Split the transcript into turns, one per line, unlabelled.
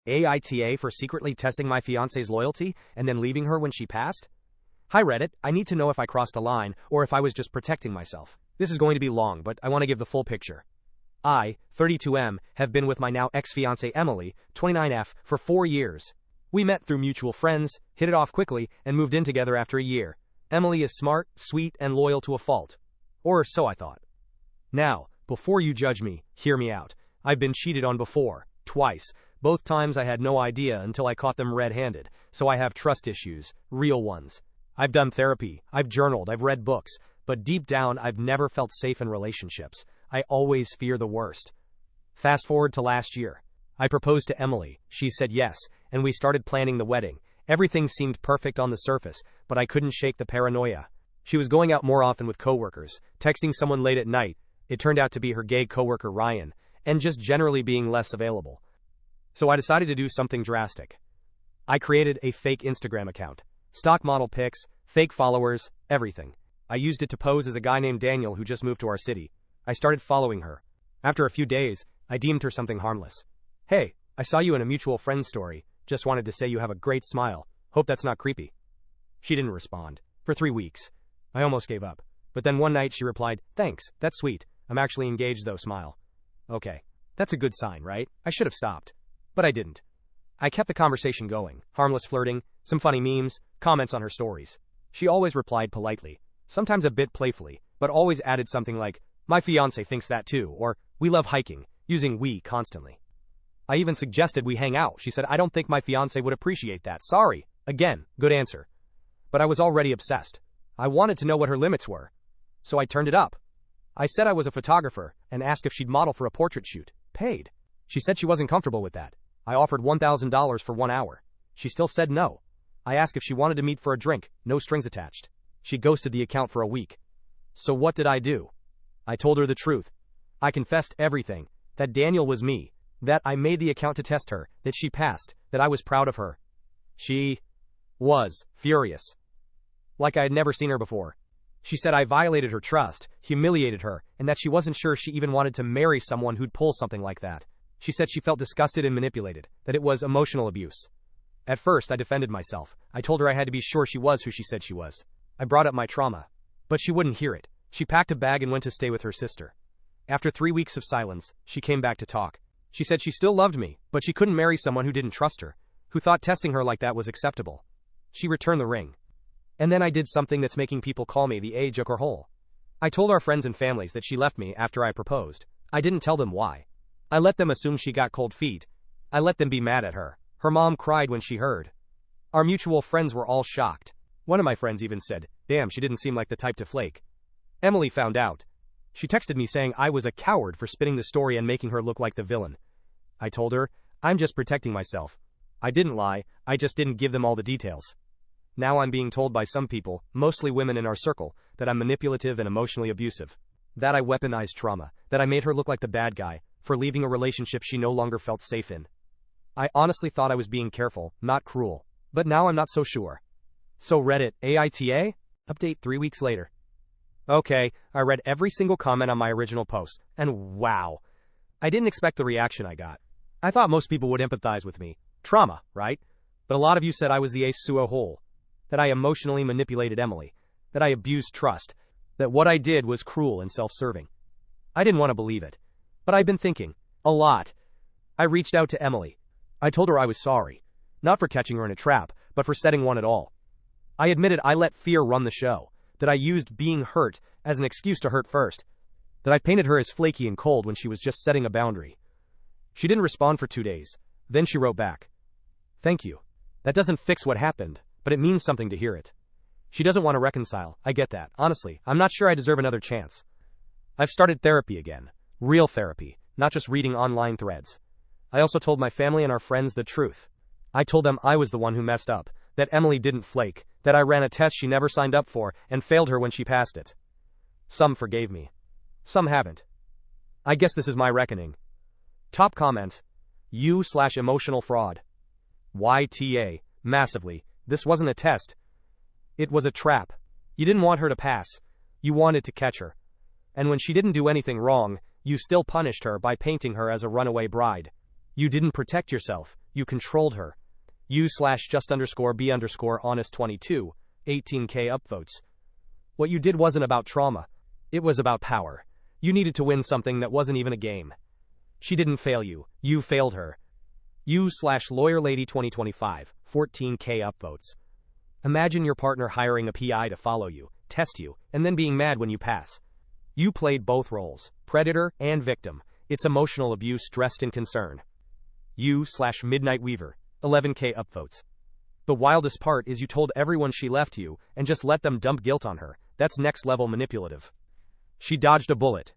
AITA for secretly testing my fiancé's loyalty and then leaving her when she passed? Hi Reddit, I need to know if I crossed a line or if I was just protecting myself. This is going to be long, but I want to give the full picture. I, 32M, have been with my now ex-fiancée Emily, 29F, for 4 years. We met through mutual friends, hit it off quickly, and moved in together after a year. Emily is smart, sweet, and loyal to a fault. Or so I thought. Now, before you judge me, hear me out. I've been cheated on before, twice. Both times I had no idea until I caught them red-handed, so I have trust issues, real ones. I've done therapy, I've journaled, I've read books, but deep down I've never felt safe in relationships. I always fear the worst. Fast forward to last year. I proposed to Emily, she said yes, and we started planning the wedding. Everything seemed perfect on the surface, but I couldn't shake the paranoia. She was going out more often with coworkers, texting someone late at night. It turned out to be her gay coworker Ryan, and just generally being less available. So I decided to do something drastic. I created a fake Instagram account. Stock model pics, fake followers, everything. I used it to pose as a guy named Daniel who just moved to our city. I started following her. After a few days, I deemed her something harmless. Hey, I saw you in a mutual friend's story. Just wanted to say you have a great smile. Hope that's not creepy. She didn't respond. For 3 weeks. I almost gave up. But then one night she replied, thanks, that's sweet. I'm actually engaged though, smile. Okay. That's a good sign, right? I should have stopped. But I didn't. I kept the conversation going, harmless flirting, some funny memes, comments on her stories. She always replied politely, sometimes a bit playfully, but always added something like, my fiancé thinks that too, or, we love hiking, using we constantly. I even suggested we hang out. She said, I don't think my fiancé would appreciate that. Sorry. Again, good answer. But I was already obsessed. I wanted to know what her limits were. So I turned it up. I said I was a photographer and asked if she'd model for a portrait shoot. Paid. She said she wasn't comfortable with that. I offered $1,000 for 1 hour. She still said no. I asked if she wanted to meet for a drink, no strings attached. She ghosted the account for a week. So what did I do? I told her the truth. I confessed everything. That Daniel was me. That I made the account to test her. That she passed. That I was proud of her. She was furious. Like I had never seen her before. She said I violated her trust, humiliated her, and that she wasn't sure she even wanted to marry someone who'd pull something like that. She said she felt disgusted and manipulated, that it was emotional abuse. At first, I defended myself. I told her I had to be sure she was who she said she was. I brought up my trauma. But she wouldn't hear it. She packed a bag and went to stay with her sister. After 3 weeks of silence, she came back to talk. She said she still loved me, but she couldn't marry someone who didn't trust her, who thought testing her like that was acceptable. She returned the ring. And then I did something that's making people call me the A-joker hole. I told our friends and families that she left me after I proposed. I didn't tell them why. I let them assume she got cold feet. I let them be mad at her. Her mom cried when she heard. Our mutual friends were all shocked. One of my friends even said, damn, she didn't seem like the type to flake. Emily found out. She texted me saying I was a coward for spinning the story and making her look like the villain. I told her, I'm just protecting myself. I didn't lie, I just didn't give them all the details. Now I'm being told by some people, mostly women in our circle, that I'm manipulative and emotionally abusive. That I weaponized trauma, that I made her look like the bad guy, for leaving a relationship she no longer felt safe in. I honestly thought I was being careful, not cruel. But now I'm not so sure. So Reddit, AITA? Update 3 weeks later. Okay, I read every single comment on my original post, and wow. I didn't expect the reaction I got. I thought most people would empathize with me. Trauma, right? But a lot of you said I was the ace-suo hole. That I emotionally manipulated Emily. That I abused trust. That what I did was cruel and self-serving. I didn't want to believe it. But I've been thinking. A lot. I reached out to Emily. I told her I was sorry. Not for catching her in a trap, but for setting one at all. I admitted I let fear run the show. That I used being hurt as an excuse to hurt first. That I painted her as flaky and cold when she was just setting a boundary. She didn't respond for 2 days. Then she wrote back. Thank you. That doesn't fix what happened, but it means something to hear it. She doesn't want to reconcile. I get that. Honestly, I'm not sure I deserve another chance. I've started therapy again. Real therapy, not just reading online threads. I also told my family and our friends the truth. I told them I was the one who messed up, that Emily didn't flake, that I ran a test she never signed up for and failed her when she passed it. Some forgave me. Some haven't. I guess this is my reckoning. Top comment. You/emotional fraud. YTA. Massively. This wasn't a test. It was a trap. You didn't want her to pass. You wanted to catch her. And when she didn't do anything wrong, you still punished her by painting her as a runaway bride. You didn't protect yourself. You controlled her. U/just_B_honest22, 18K upvotes. What you did wasn't about trauma. It was about power. You needed to win something that wasn't even a game. She didn't fail you. You failed her. U/LawyerLady2025, 14K upvotes. Imagine your partner hiring a PI to follow you, test you, and then being mad when you pass. You played both roles, predator and victim. It's emotional abuse dressed in concern. U/MidnightWeaver, 11K upvotes. The wildest part is you told everyone she left you and just let them dump guilt on her. That's next level manipulative. She dodged a bullet.